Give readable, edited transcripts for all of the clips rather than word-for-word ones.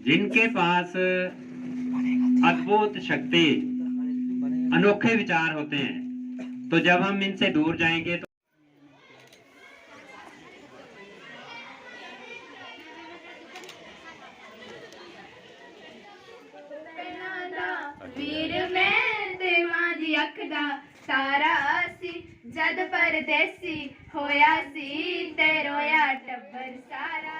जिनके पास अद्भुत शक्ति, अनोखे विचार होते हैं, तो जब हम इनसे दूर जाएंगे तो वीर मैं ते मां अख दा तारा सी, जद परदेसी होया सी ते रोया टब्बर सारा।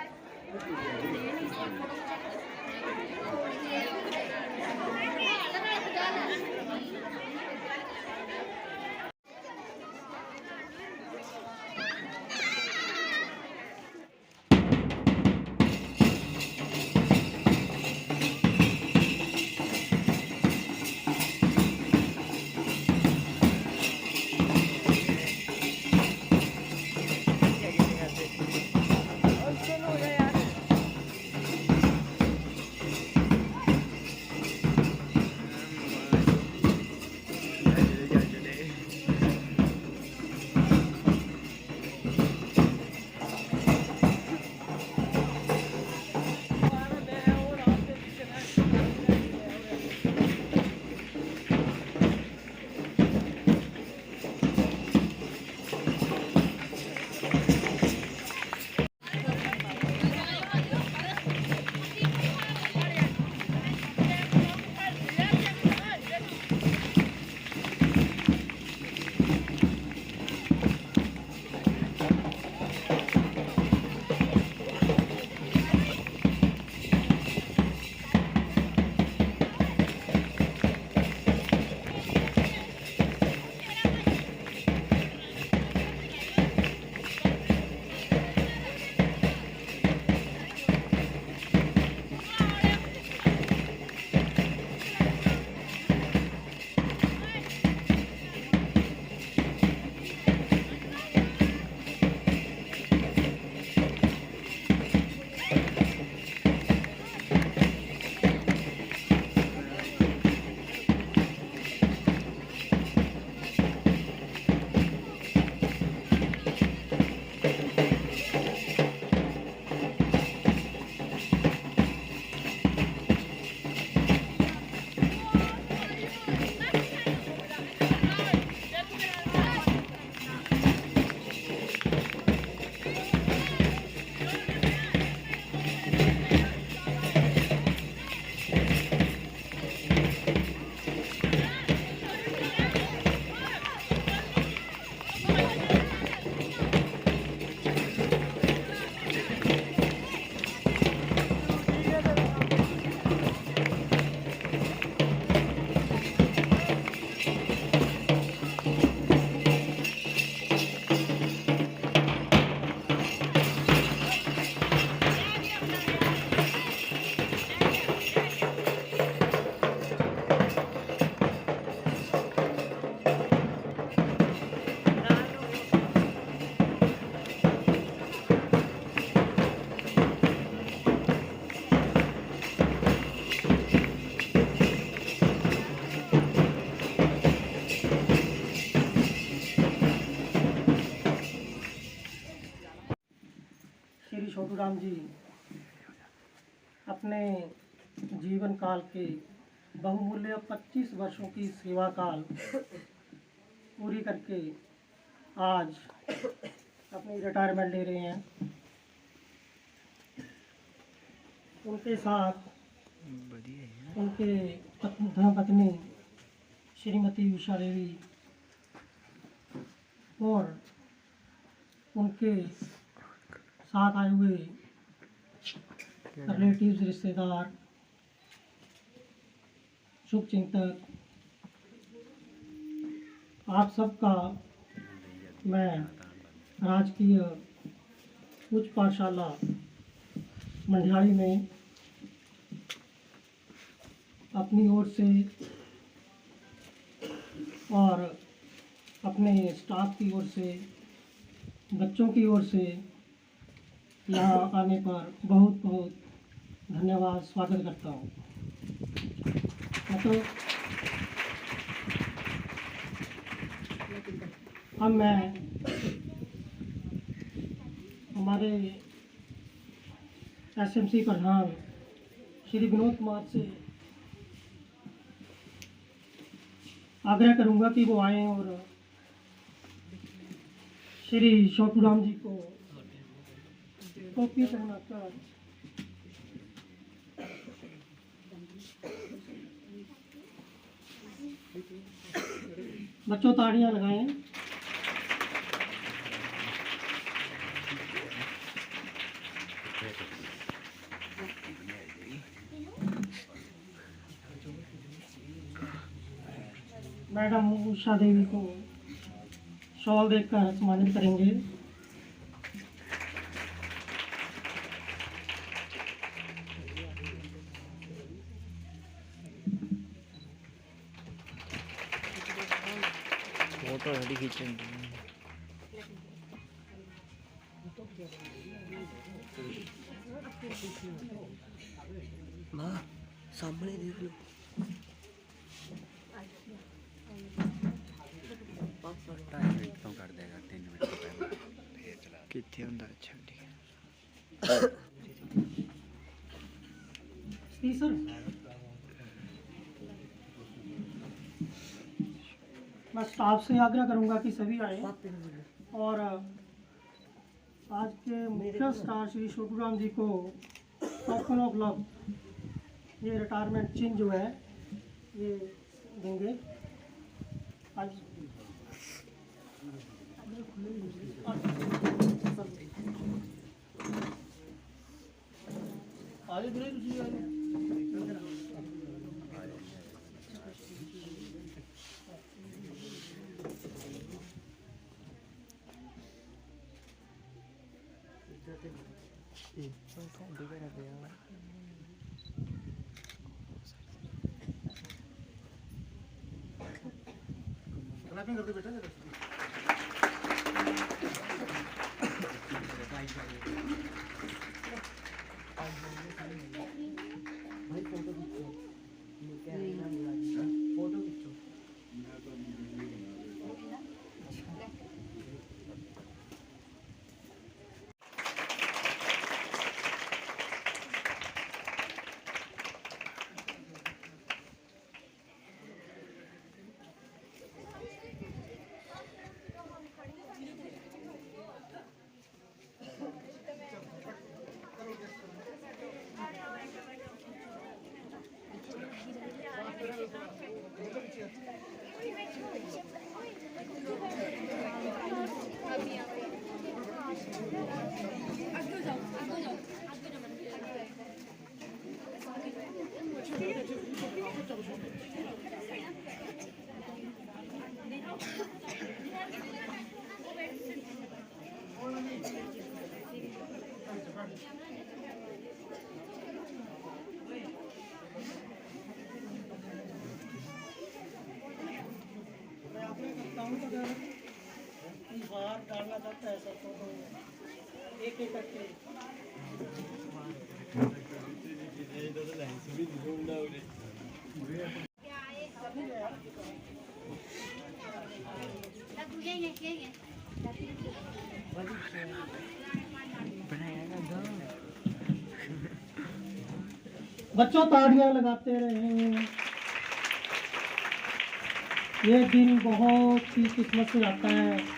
श्री छोटूराम जी अपने जीवन काल के बहुमूल्य 25 वर्षों की सेवा काल पूरी करके आज अपनी रिटायरमेंट ले रहे हैं। उनके साथ उनके धर्मपत्नी श्रीमती उषा देवी और उनके साथ आए हुए रिलेटिव्स, रिश्तेदार, शुभचिंतक, आप सबका मैं राजकीय उच्च पाठशाला मंडियाली में अपनी ओर से और अपने स्टाफ की ओर से, बच्चों की ओर से यहाँ आने पर बहुत बहुत धन्यवाद, स्वागत करता हूँ। तो अब मैं हमारे एसएमसी प्रधान श्री विनोद कुमार से आग्रह करूंगा कि वो आएं और श्री छोटू राम जी को टोपी पहनाकर बच्चों ताड़ियां लगाएं। मैडम उषा देवी को शॉल देकर सम्मानित करेंगे। फोटो रेडी खींचेंगे। माँ सामने देख लो। कर देगा 3 मिनट पहले चला कितने होता। अच्छा ठीक है। सर मैं स्टाफ से आग्रह करूंगा कि सभी आए और आज के मुख्य स्टार श्री छोटू राम जी को टोकन ऑफ लव ये रिटायरमेंट चिन्ह जो है ये देंगे। आज बाहर डालना चाहता है सबको तो एक एक करके बच्चों ताड़ियां लगाते रहे। ये दिन बहुत ही किस्मत से आता है।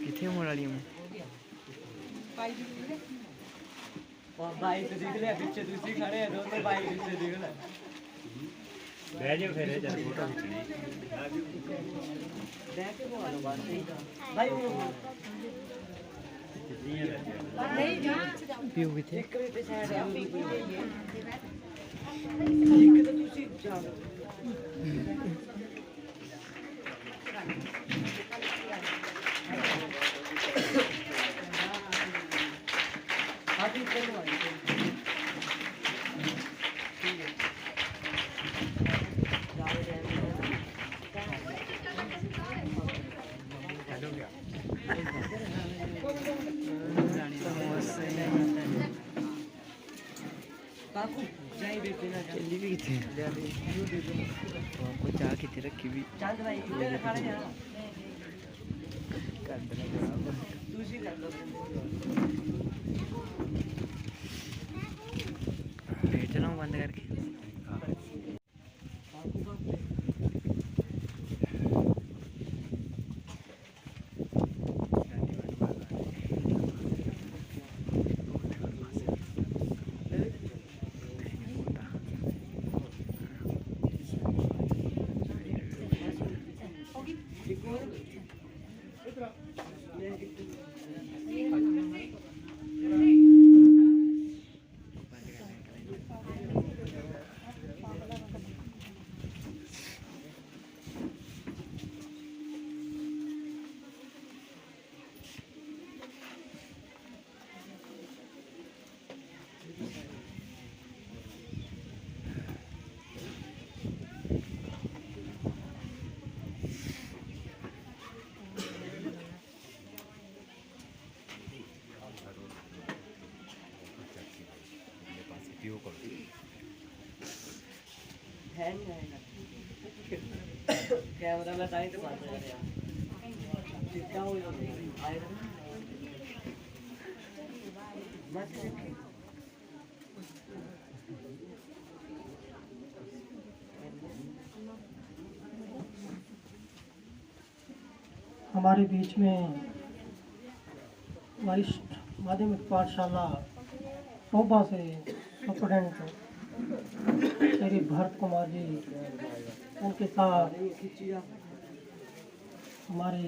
कितने मोड़ वाली हूँ बाइक दिख लिया पीछे दूसरी खड़े हैं दोनों बाइक पीछे दिख रहा ਬਹਿ ਜਾਓ ਫਿਰ ਜਦ ਫੋਟੋ ਖਿੱਚਣੀ देख के वो वाला बात नहीं भाई वो पीओ भी थे एक भी पे साइड है एक तो दूसरी जा अभी चलो काकू चाय दे देना चली भी थी आपको चाय की रखी भी चांद भाई इधर खड़े हैं कर देना दूसरी कर दो ले चलो बंद करके है नहीं आएगा कैमरा में टाइट बात कर रहा चिट्टा हो आएगा मत हमारे बीच में वरिष्ठ माध्यमिक पाठशाला टोबा से स्टूडेंट श्री भरत कुमार जी, उनके साथ हमारे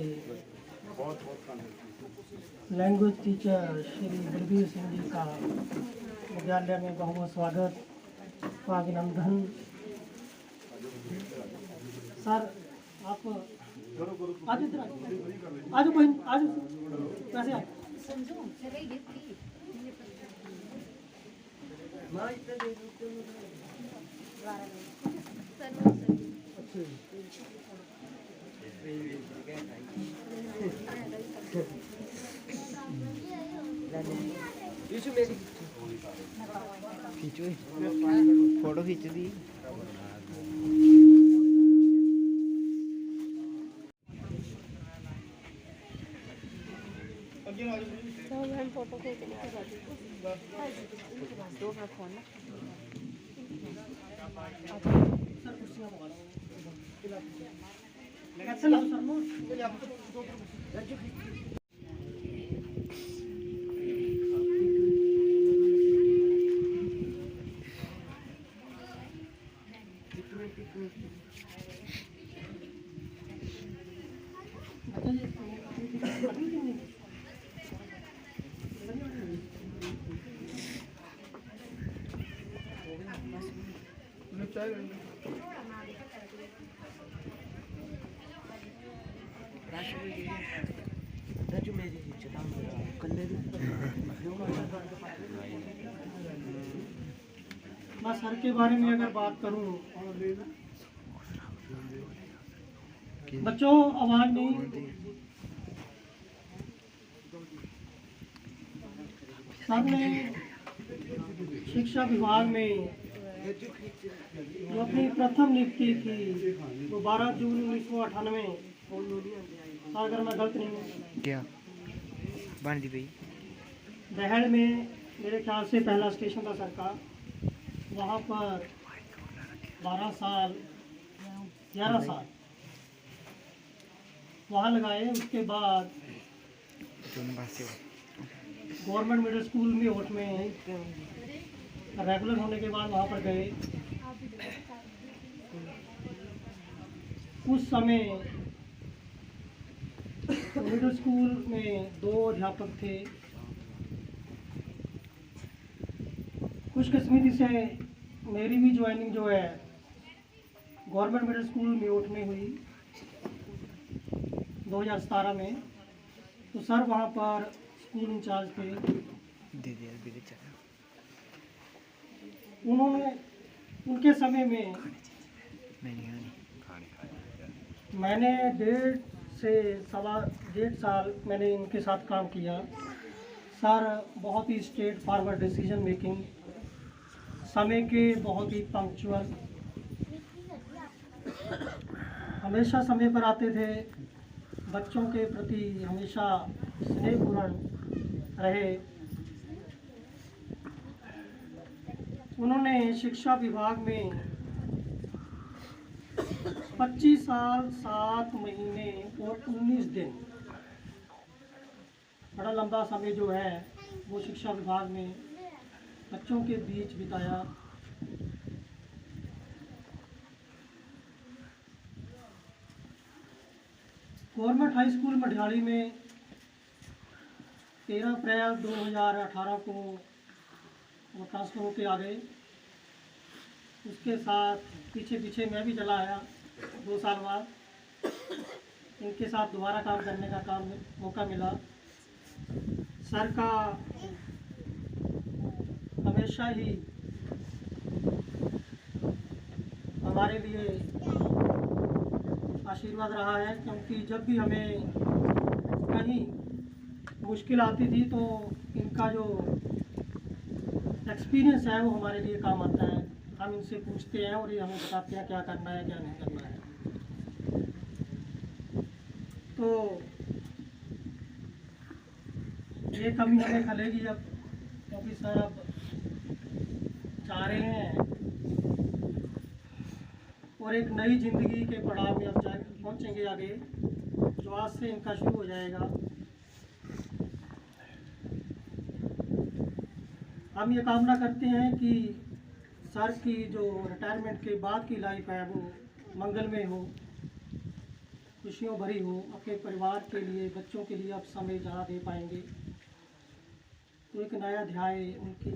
लैंग्वेज टीचर श्री बलबीर सिंह जी का विद्यालय में बहुत बहुत स्वागत व अभिनंदन। सर आप आज इधर आज बहन आज कैसे आए? खींचो फोटो खींच दी फोटो खींचने के बाद दो मिनट फोन ना मैं सर के बारे में अगर बात करूं, बच्चों आवाज नहीं, सर ने शिक्षा विभाग में जो अपनी प्रथम नियुक्ति की वो 12 जून 1998 अगर मैं गलत नहीं हूँ क्या बन दी भाई दहड़ में मेरे ख्याल से पहला स्टेशन था सर का, वहाँ पर 12 साल 11 साल वहाँ लगाए। उसके बाद गवर्नमेंट मिडिल स्कूल में होट में रेगुलर होने के बाद वहाँ पर गए। उस समय मिडिल स्कूल में 2 अध्यापक थे। खुशकिस्मती से मेरी भी ज्वाइनिंग जो है गवर्नमेंट मिडिल स्कूल म्यूट में हुई 2017 में। तो सर वहाँ पर स्कूल इंचार्ज थे। उन्होंने उनके समय में मैंने 1.5 से 1.5 साल मैंने इनके साथ काम किया। सर बहुत ही स्ट्रेट फॉरवर्ड डिसीजन मेकिंग, समय के बहुत ही पंक्चुअल, हमेशा समय पर आते थे, बच्चों के प्रति हमेशा स्नेहपूर्ण रहे। उन्होंने शिक्षा विभाग में 25 साल 7 महीने और 19 दिन, बड़ा लंबा समय जो है वो शिक्षा विभाग में बच्चों के बीच बिताया। गवर्नमेंट हाई स्कूल मढ़ियाली में 13 अप्रैल 2018 को वो ट्रांसफ़र होके आ गए। उसके साथ पीछे पीछे मैं भी चला आया। 2 साल बाद इनके साथ दोबारा काम करने का मौका मिला। सर का हमेशा ही हमारे लिए आशीर्वाद रहा है, क्योंकि जब भी हमें कहीं मुश्किल आती थी तो इनका जो एक्सपीरियंस है वो हमारे लिए काम आता है। हम इनसे पूछते हैं और ये हमें बताते हैं क्या करना है क्या नहीं करना है। तो ये कमी हमें खलेगी अब, क्योंकि सर अब चाह रहे हैं और एक नई ज़िंदगी के पड़ाव में अब पहुँचेंगे आगे, जो आज से इनका शुरू हो जाएगा। हम ये कामना करते हैं कि सर की जो रिटायरमेंट के बाद की लाइफ है वो मंगलमय हो, खुशियों भरी हो। अपने परिवार के लिए, बच्चों के लिए अब समय ज़्यादा दे पाएंगे। तो एक नया अध्याय उनकी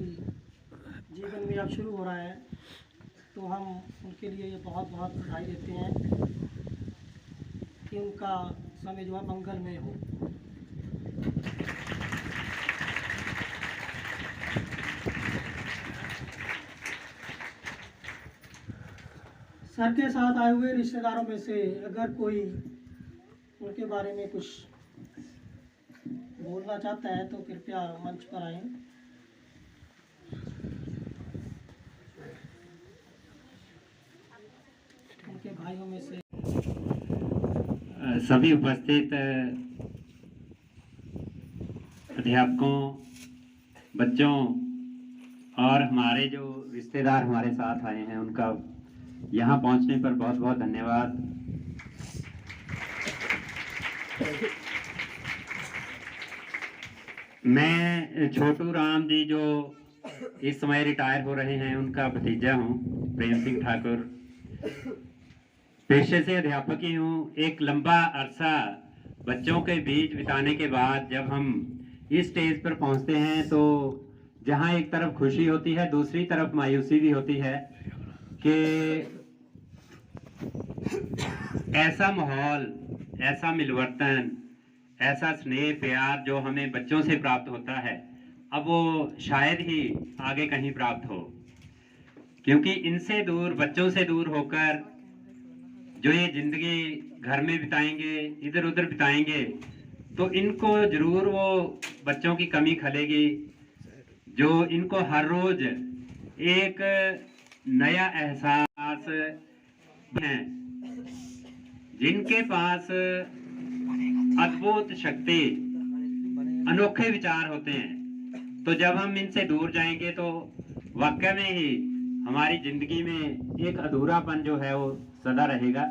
जीवन में अब शुरू हो रहा है। तो हम उनके लिए ये बहुत बहुत बधाई देते हैं कि उनका समय जो है मंगलमय हो। सर के साथ आए हुए रिश्तेदारों में से अगर कोई उनके बारे में कुछ बोलना चाहता है तो कृपया मंच पर आएं। उनके भाइयों में से सभी उपस्थित अध्यापकों, बच्चों और हमारे जो रिश्तेदार हमारे साथ आए हैं, उनका यहाँ पहुँचने पर बहुत बहुत धन्यवाद। मैं छोटू राम जी जो इस समय रिटायर हो रहे हैं उनका भतीजा हूँ, प्रेम सिंह ठाकुर। पेशे से अध्यापक ही हूँ। एक लंबा अरसा बच्चों के बीच बिताने के बाद जब हम इस स्टेज पर पहुँचते हैं तो जहाँ एक तरफ खुशी होती है, दूसरी तरफ मायूसी भी होती है कि ऐसा माहौल, ऐसा मिलवर्तन, ऐसा स्नेह प्यार जो हमें बच्चों से प्राप्त होता है, अब वो शायद ही आगे कहीं प्राप्त हो। क्योंकि इनसे दूर, बच्चों से दूर होकर जो ये जिंदगी घर में बिताएंगे, इधर उधर बिताएंगे, तो इनको जरूर वो बच्चों की कमी खलेगी, जो इनको हर रोज एक नया एहसास है। जिनके पास अद्भुत शक्ति, अनोखे विचार होते हैं, तो जब हम इनसे दूर जाएंगे तो वाकई में ही हमारी जिंदगी में एक अधूरापन जो है वो सदा रहेगा।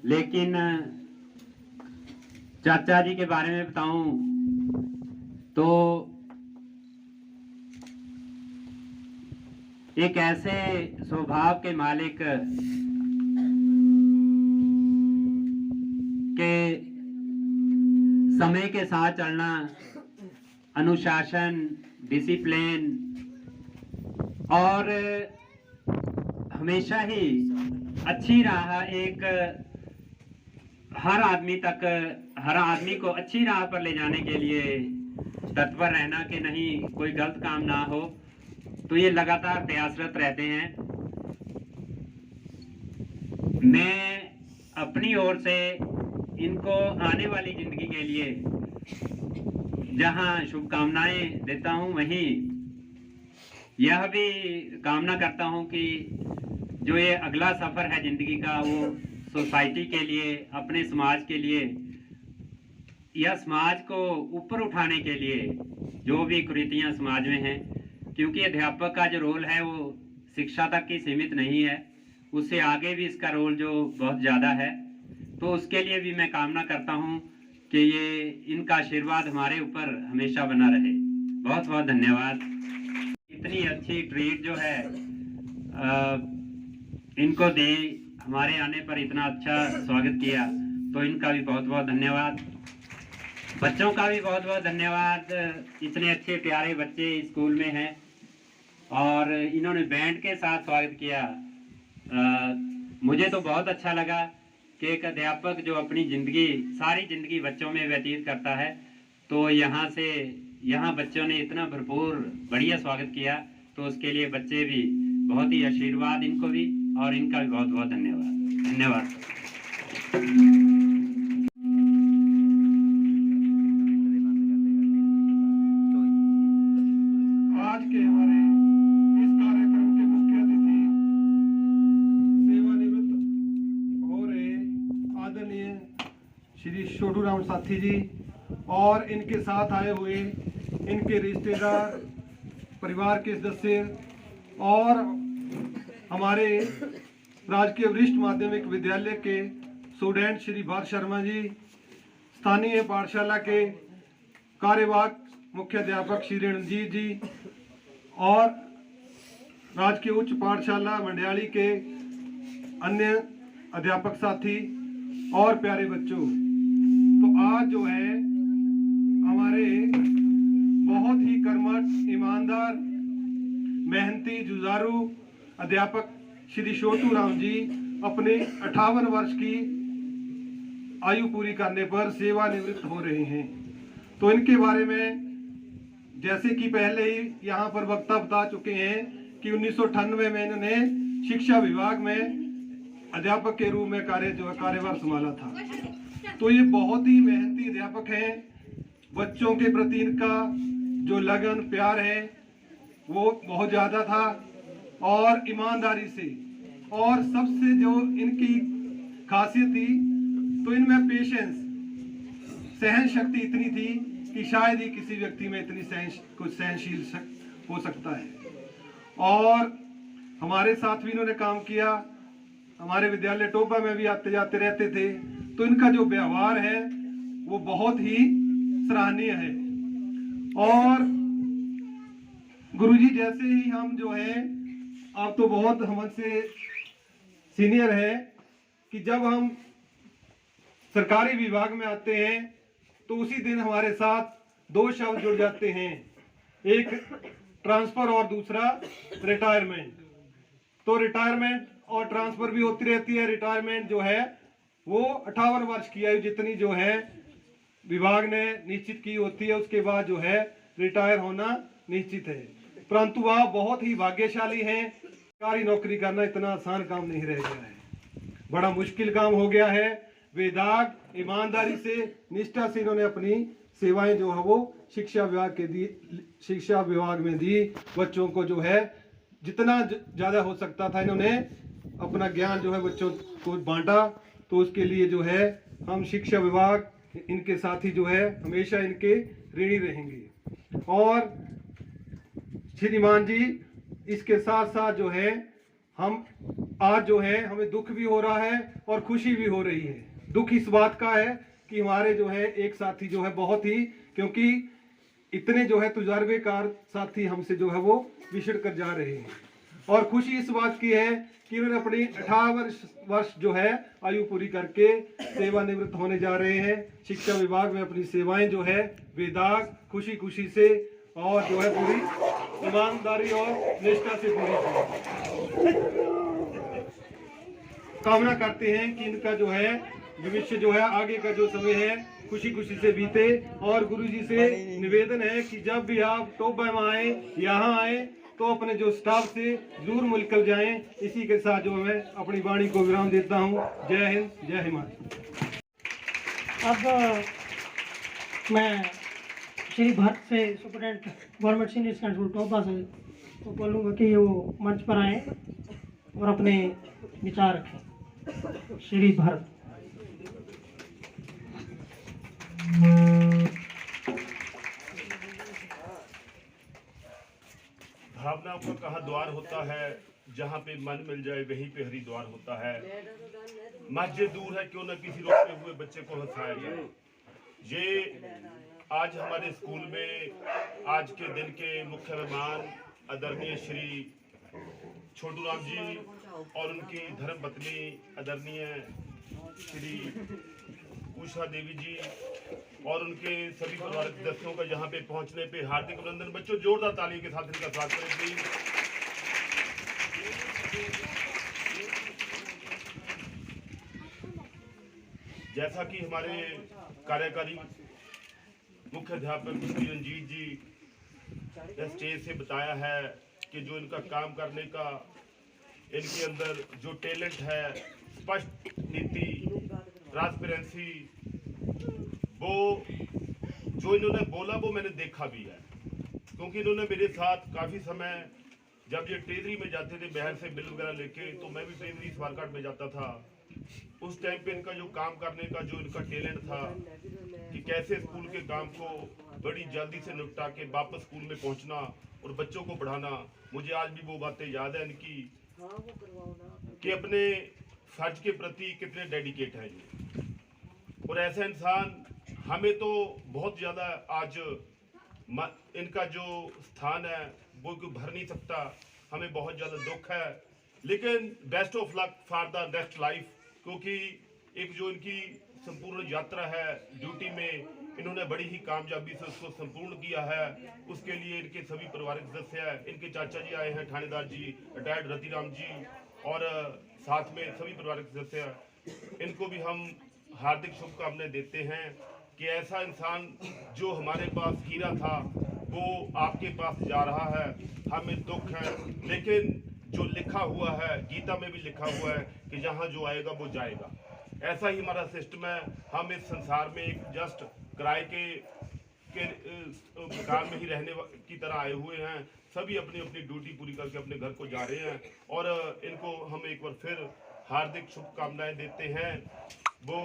लेकिन चाचा जी के बारे में बताऊं तो एक ऐसे स्वभाव के मालिक के समय के साथ चलना, अनुशासन, डिसिप्लिन और हमेशा ही अच्छी राह एक हर आदमी को अच्छी राह पर ले जाने के लिए तत्पर रहना कि नहीं कोई गलत काम ना हो, तो ये लगातार प्रयासरत रहते हैं। मैं अपनी ओर से इनको आने वाली जिंदगी के लिए जहां शुभकामनाएं देता हूं, वहीं यह भी कामना करता हूं कि जो ये अगला सफर है जिंदगी का, वो सोसाइटी के लिए, अपने समाज के लिए या समाज को ऊपर उठाने के लिए जो भी कुरीतियां समाज में हैं, क्योंकि अध्यापक का जो रोल है वो शिक्षा तक ही सीमित नहीं है, उससे आगे भी इसका रोल जो बहुत ज़्यादा है। तो उसके लिए भी मैं कामना करता हूं कि ये इनका आशीर्वाद हमारे ऊपर हमेशा बना रहे। बहुत बहुत धन्यवाद। इतनी अच्छी ट्रीट जो है इनको दी, हमारे आने पर इतना अच्छा स्वागत किया, तो इनका भी बहुत बहुत धन्यवाद। बच्चों का भी बहुत बहुत धन्यवाद। इतने अच्छे प्यारे बच्चे स्कूल में हैं और इन्होंने बैंड के साथ स्वागत किया। मुझे तो बहुत अच्छा लगा कि एक अध्यापक जो अपनी सारी जिंदगी बच्चों में व्यतीत करता है, तो यहाँ बच्चों ने इतना भरपूर बढ़िया स्वागत किया, तो उसके लिए बच्चे भी बहुत ही आशीर्वाद इनको भी, और इनका भी बहुत बहुत धन्यवाद। आज के हमारे इस कार्यक्रम के मुख्य अतिथि सेवानिवृत्त हो रहे आदरणीय श्री छोटू राम साथी जी और इनके साथ आए हुए इनके रिश्तेदार, परिवार के सदस्य और हमारे राजकीय वरिष्ठ माध्यमिक विद्यालय के स्टूडेंट श्री भारत शर्मा जी, स्थानीय पाठशाला के कार्यवाहक मुख्य अध्यापक श्री रणजीत जी और राजकीय उच्च पाठशाला मंडियाली के अन्य अध्यापक साथी और प्यारे बच्चों, तो आज जो है हमारे बहुत ही कर्मठ, ईमानदार, मेहनती, जुझारू अध्यापक श्री छोटू राम जी अपने 58 वर्ष की आयु पूरी करने पर सेवानिवृत्त हो रहे हैं। तो इनके बारे में जैसे कि पहले ही यहाँ पर वक्ता बता चुके हैं कि 1998 में इन्होंने शिक्षा विभाग में अध्यापक के रूप में कार्यभार संभाला था। तो ये बहुत ही मेहनती अध्यापक हैं। बच्चों के प्रति इनका जो लगन, प्यार है वो बहुत ज़्यादा था, और ईमानदारी से, और सबसे जो इनकी खासियत थी तो इनमें पेशेंस, सहन शक्ति इतनी थी कि शायद ही किसी व्यक्ति में इतनी सहनशील हो सकता है। और हमारे साथ भी इन्होंने काम किया, हमारे विद्यालय टोबा में भी आते जाते रहते थे, तो इनका जो व्यवहार है वो बहुत ही सराहनीय है। और गुरुजी जैसे ही हम जो है, आप तो बहुत हमसे सीनियर है, कि जब हम सरकारी विभाग में आते हैं तो उसी दिन हमारे साथ 2 शब्द जुड़ जाते हैं, एक ट्रांसफर और दूसरा रिटायरमेंट। तो रिटायरमेंट और ट्रांसफर भी होती रहती है। रिटायरमेंट जो है वो 58 वर्ष की आयु जितनी जो है विभाग ने निश्चित की होती है, उसके बाद जो है रिटायर होना निश्चित है। परंतु आप बहुत ही भाग्यशाली हैं। सरकारी नौकरी करना इतना आसान काम नहीं रह गया है, बड़ा मुश्किल काम हो गया है। वेदाग, ईमानदारी से, निष्ठा से इन्होंने अपनी सेवाएं जो है वो शिक्षा विभाग में दी। बच्चों को जो है जितना ज़्यादा हो सकता था इन्होंने अपना ज्ञान जो है बच्चों को बांटा। तो उसके लिए जो है हम शिक्षा विभाग, इनके साथी जो है हमेशा इनके ऋणी रहेंगे। और श्रीमान जी, इसके साथ साथ जो है हम आज जो है हमें दुख भी हो रहा है और खुशी भी हो रही है। दुख इस बात का है कि हमारे जो है एक साथी जो है बहुत ही, क्योंकि इतने जो है तजुर्बेकार साथी हमसे जो है वो विछड़ कर जा रहे हैं। और खुशी इस बात की है कि उन्होंने अपनी 18 वर्ष जो है आयु पूरी करके सेवानिवृत्त होने जा रहे हैं। शिक्षा विभाग में अपनी सेवाएं जो है बेदाग खुशी खुशी से और जो है पूरी ईमानदारी और निष्ठा से पूरी कामना करते हैं कि इनका जो है भविष्य जो है आगे का जो समय है खुशी खुशी से बीते। और गुरुजी से निवेदन है कि जब भी आप टोबा में आए यहाँ आए तो अपने जो स्टाफ से जरूर मिलकर जाएं। इसी के साथ जो मैं अपनी वाणी को विराम देता हूँ। जय हिंद, जय हिमाचल। अब मैं श्री भरत से superintendent government senior secondary school Toba से तो बोलूँगा कि वो मंच पर आएँ और अपने विचार रखें। श्री भरत। भावनाओं का कहाँ द्वार होता है, जहाँ पे मन मिल जाए वहीं पे हरिद्वार होता है। मस्जिद दूर है क्यों न किसी रोते हुए बच्चे को हंसाया जाए। ये आज हमारे स्कूल में आज के दिन के मुख्य मेहमान आदरणीय श्री छोटू राम जी और उनकी धर्मपत्नी आदरणीय श्री उषा देवी जी और उनके सभी परिवार सदस्यों का यहाँ पे पहुँचने पे हार्दिक अभिनंदन। बच्चों जोरदार ताली के साथ इनका स्वागत करें प्लीज। जैसा कि हमारे कार्यकारी मुख्य अध्यापक श्री रंजीत जी स्टेज से बताया है कि जो इनका काम करने का इनके अंदर जो टैलेंट है, स्पष्ट नीति, ट्रांसपेरेंसी, वो जो इन्होंने बोला वो मैंने देखा भी है। क्योंकि इन्होंने मेरे साथ काफ़ी समय जब ये टेजरी में जाते थे बहर से बिल वगैरह लेके, तो मैं भी टेजरी स्वारघाट में जाता था। उस टाइम पे इनका जो काम करने का जो इनका टैलेंट था कि कैसे स्कूल के काम को बड़ी जल्दी से निपटा के वापस स्कूल में पहुंचना और बच्चों को पढ़ाना, मुझे आज भी वो बातें याद है इनकी कि अपने फर्ज के प्रति कितने डेडिकेट हैं ये। और ऐसा इंसान हमें तो बहुत ज़्यादा आज इनका जो स्थान है वो कोई भर नहीं सकता, हमें बहुत ज़्यादा दुख है। लेकिन best of luck for the next life, क्योंकि एक जो इनकी संपूर्ण यात्रा है ड्यूटी में, इन्होंने बड़ी ही कामयाबी से उसको संपूर्ण किया है। उसके लिए इनके सभी पारिवारिक सदस्य हैं, इनके चाचा जी आए हैं, थानेदार जी, रिटायर्ड रतिराम जी और साथ में सभी पारिवारिक सदस्य हैं। इनको भी हम हार्दिक शुभकामनाएं देते हैं कि ऐसा इंसान जो हमारे पास हीरा था वो आपके पास जा रहा है, हमें दुख है। लेकिन जो लिखा हुआ है, गीता में भी लिखा हुआ है कि जहाँ जो आएगा वो जाएगा। ऐसा ही हमारा सिस्टम है। हम इस संसार में एक जस्ट किराए के मकान में ही रहने की तरह आए हुए हैं। सभी अपनी अपनी ड्यूटी पूरी करके अपने घर को जा रहे हैं और इनको हम एक बार फिर हार्दिक शुभकामनाएं देते हैं। वो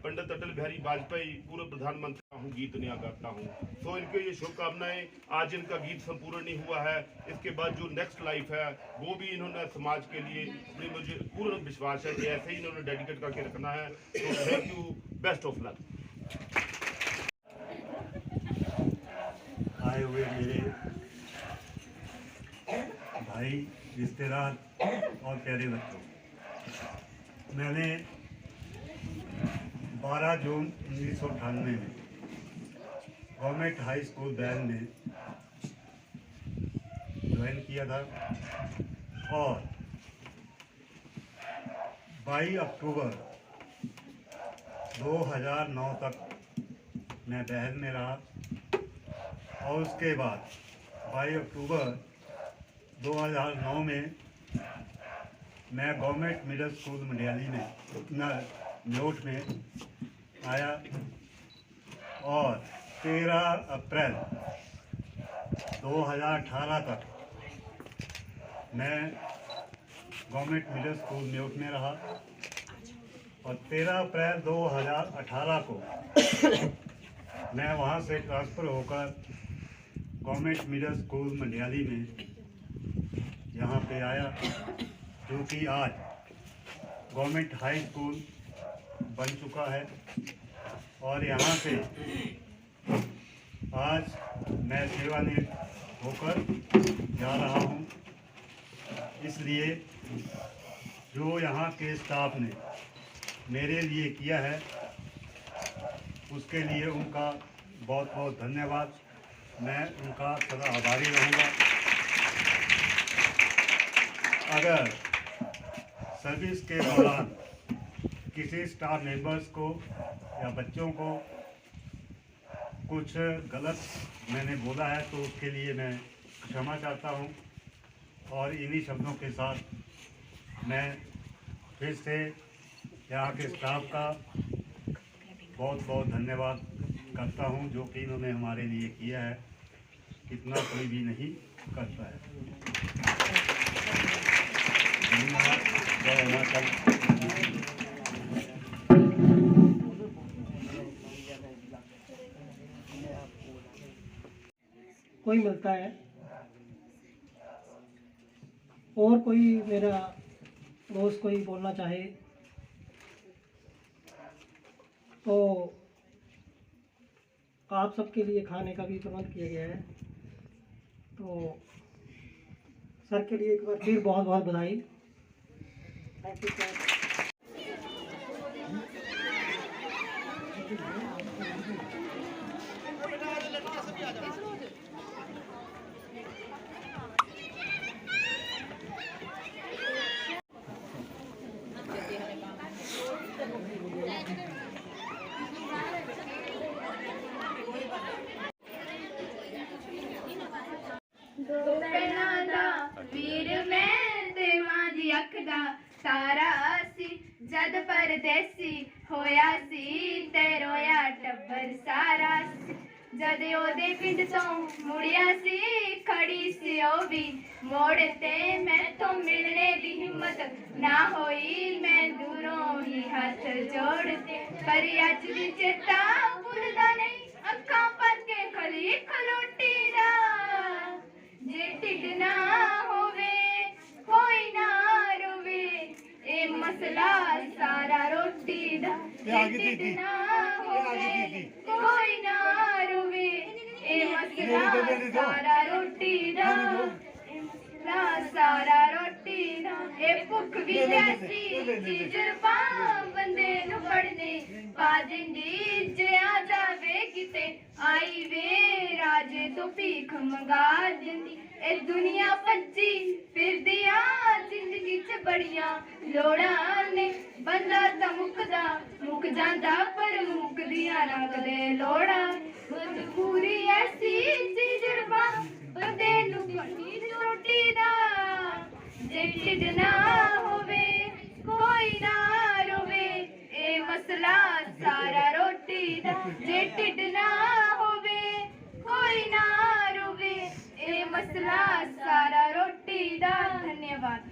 पंडित अटल बिहारी वाजपेयी पूर्व प्रधानमंत्री हूँ, गीत नया गाता हूँ, तो इनके ये शुभकामनाएं। आज इनका गीत संपूर्ण नहीं हुआ है, इसके बाद जो नेक्स्ट लाइफ है वो भी इन्होंने समाज के लिए, मुझे पूर्ण विश्वास है कि ऐसे ही इन्होंने डेडिकेट करके रखना है। तो thank you, best of luck. आए हुए मेरे भाई, रिश्तेदार और प्यारे बच्चों, मैंने 12 जून 1998 में गवर्नमेंट हाई स्कूल बैल में ज्वाइन किया था और 22 अक्टूबर 2009 तक मैं बहल में रहा और उसके बाद 22 अक्टूबर 2009 में मैं गवर्नमेंट मिडिल स्कूल मंडियाली में नोट में आया और 13 अप्रैल 2018 तक मैं गवर्नमेंट मिडिल स्कूल न्योट में रहा और 13 अप्रैल 2018 को मैं वहां से ट्रांसफ़र होकर गवर्नमेंट मिडिल स्कूल मंडियाली में यहाँ पे आया, जो कि आज गवर्नमेंट हाई स्कूल बन चुका है। और यहाँ से आज मैं सेवानिवृत्त होकर जा रहा हूँ, इसलिए जो यहाँ के स्टाफ ने मेरे लिए किया है उसके लिए उनका बहुत बहुत धन्यवाद। मैं उनका सदा आभारी रहूँगा। अगर सर्विस के दौरान किसी स्टाफ मेंबर्स को या बच्चों को कुछ गलत मैंने बोला है तो उसके लिए मैं क्षमा चाहता हूँ, और इन्हीं शब्दों के साथ मैं फिर से यहाँ के स्टाफ का बहुत बहुत धन्यवाद करता हूँ, जो कि इन्होंने हमारे लिए किया है, इतना कोई भी नहीं करता है। धन्यवाद। जय हिमाचल। कोई मिलता है और कोई मेरा दोस्त कोई बोलना चाहे तो आप सबके लिए खाने का भी प्रबंध किया गया है। तो सर के लिए एक बार फिर बहुत बहुत बधाई। Thank you sir. ਦੋ ਪਹਿਲਾਂ ਦਾ ਵੀਰ ਮੈਂ ਤੇ ਮਾਂ ਦੀ ਅੱਖ ਦਾ ਤਾਰਾ ਸੀ, ਜਦ ਪਰਦੇਸੀ ਹੋਇਆ ਸੀ ਤੇ ਰੋਇਆ ਟੱਬਰ ਸਾਰਾ ਸੀ। ਜਦ ਉਹਦੇ ਪਿੰਡ ਤੋਂ ਮੁੜਿਆ ਸੀ, ਖੜੀ ਸੀ ਉਹ ਵੀ ਮੋੜ ਤੇ, ਮੈਥੋਂ ਮਿਲਣੇ ਦੀ ਹਿੰਮਤ ਨਾ ਹੋਈ, ਮੈਂ ਦੂਰੋਂ ਹੀ ਹੱਥ ਜੋੜਦੇ। ਪਰ ਅੱਜ ਵੀ ਚੇਤਾ ਭੁੱਲਦਾ ਨਹੀਂ, ਅੱਖਾਂ ਭਰ ਕੇ ਖਲੀ ਖਲੋਟੀ ਦਾ। ਜੇ ਢਿੱਡ ਨਾ ਹੋਵੇ ਕੋਈ ਨਾ ਰੋਵੇ, ਇਹ ਮਸਲਾ ਸਾਰਾ ਰੋਟੀ ਦਾ। ਜੇ ਢਿੱਡ ਨਾ ਹੋਵੇ ਕੋਈ ਨਾ ਰੋਵੇ, ਇਹ ਮਸਲਾ ਸਾਰਾ ਰੋਟੀ ਦਾ। ਸਾਰਾ ਰੋਟੀ ਦਾ। ਇਹ ਭੁੱਖ ਵੀ ਐਸੀ ਚੀਜ਼ ਰਬਾ ਬੰਦੇ ਨੂੰ ਫੜਨੇ ਪਾ ਦਿੰਦੀ, ਜੇ ਆ ਜਾਵੇ ਕਿਤੇ ਆਈ ਵੇ ਰਾਜੇ ਤੋਂ ਭੀਖ ਮੰਗਾ ਦਿੰਦੀ। ਇਹ ਦੁਨੀਆ ਭੱਜੀ ਫਿਰਦੀ ਆ, ਜ਼ਿੰਦਗੀ 'ਚ ਬੜੀਆਂ ਲੋੜਾਂ ਨੇ, ਬੰਦਾ ਤਾਂ ਮੁੱਕ ਜਾਂਦਾ ਪਰ ਮੁੱਕਦੀਆਂ ਨਾ ਕਦੇ ਲੋੜਾਂ। ਮਜਬੂਰੀ ਐਸੀ ਚੀਜ਼ ਰਬਾ ਬੰਦੇ ਨੂੰ ਫੜੀ ਰੋਟੀ ਦਾ। ਜੇ ਢਿੱਡ ਨਾ ਹੋਵੇ ਕੋਈ ਨਾ ਰੋਵੇ, ਇਹ ਮਸਲਾ ਸਾਰਾ ਰੋਟੀ ਦਾ। ਜੇ ਢਿੱਡ ਨਾ ਹੋਵੇ ਕੋਈ ਨਾ ਰੋਵੇ, ਇਹ ਮਸਲਾ ਸਾਰਾ ਰੋਟੀ ਦਾ। ਧੰਨਵਾਦ।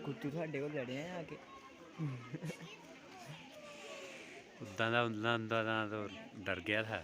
ਕੁੱਤੂ ਤੁਹਾਡੇ ਕੋਲ ਲੜੇ ਆ ਕੇ उदा तो डर गया था।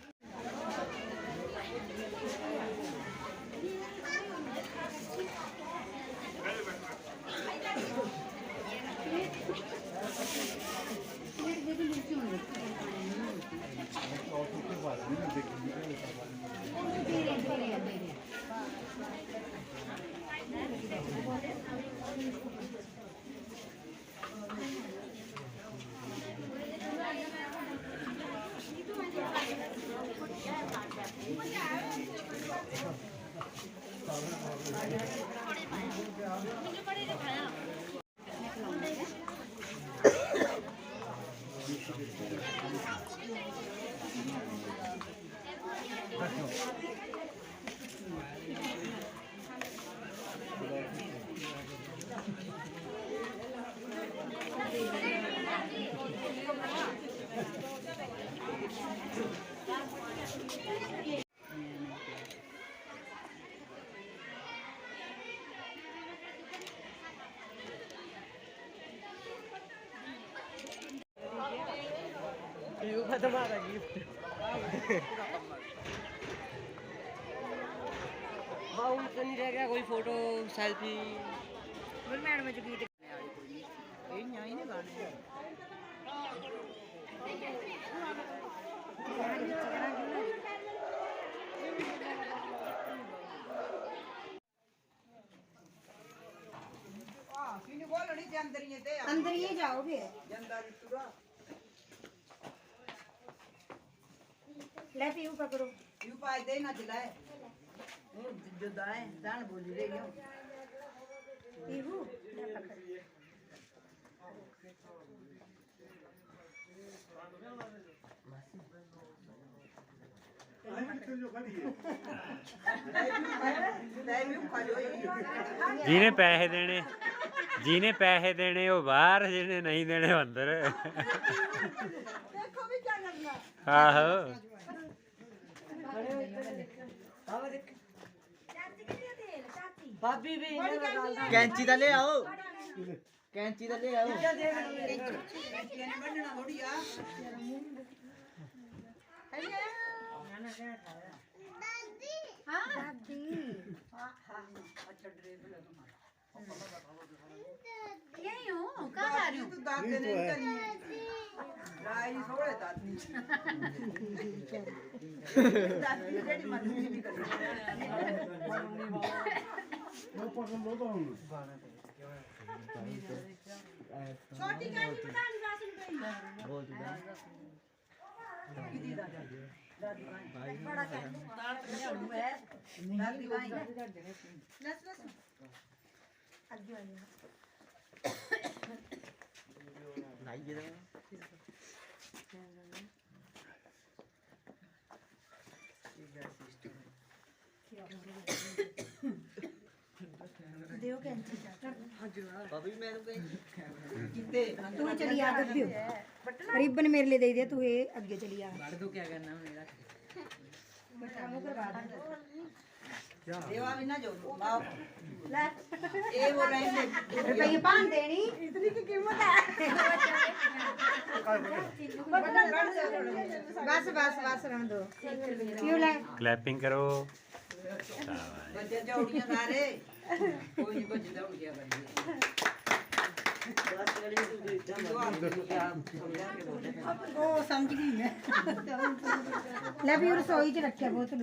तुम्हारा गिफ्ट बाउल तो नहीं रह गया कोई फोटो सेल्फी मैडम जो गीत अंदर ही जाओगे ले पीऊ पकड़ो यू पाए दे ना दिलाए जो दाए दान बोली रे यो पीऊ ले पकड़ ਜਿਹਨੇ ਪੈਸੇ ਦੇਣੇ ਜਿਹਨੇ ਪੈਸੇ ਦੇਣੇ ਉਹ ਬਾਹਰ ਜਿਹਨੇ ਨਹੀਂ ਦੇਣੇ ਉਹ ਅੰਦਰ देखो भी क्या करना ਆਹੋ भाभी भी कैंची दा ले आओ कैंची दा ले आओ बनना थोड़ी आ दादी यही हूँ कहाँ आ रही हूँ तू दादी नहीं करी राई सोड़े दादी दादी जेडी मर्जी भी करी छोटी गाड़ी बता नहीं राशन पे किदी दादी दादी भाई बड़ा क्या दादी भाई नस नस आगे वाली देव कैंची भाभी मैं तो कहीं तू चली आ गब्बियो रिबन मेरे लिए दे दे तू ये आगे चली आ बाढ़ दो क्या करना मेरा बटा मुंह करवा दे देवा भी ना जो लाओ ले ए वो रहेंगे रुपये पान देनी इतनी की कीमत है बस बस बस रहने दो क्यों ले क्लैपिंग करो बच्चे जोड़ियां सारे कोई नहीं बच्चे जोड़ क्या कर ओ समझ गई मैं ले भी रसोई च रखिया बोतल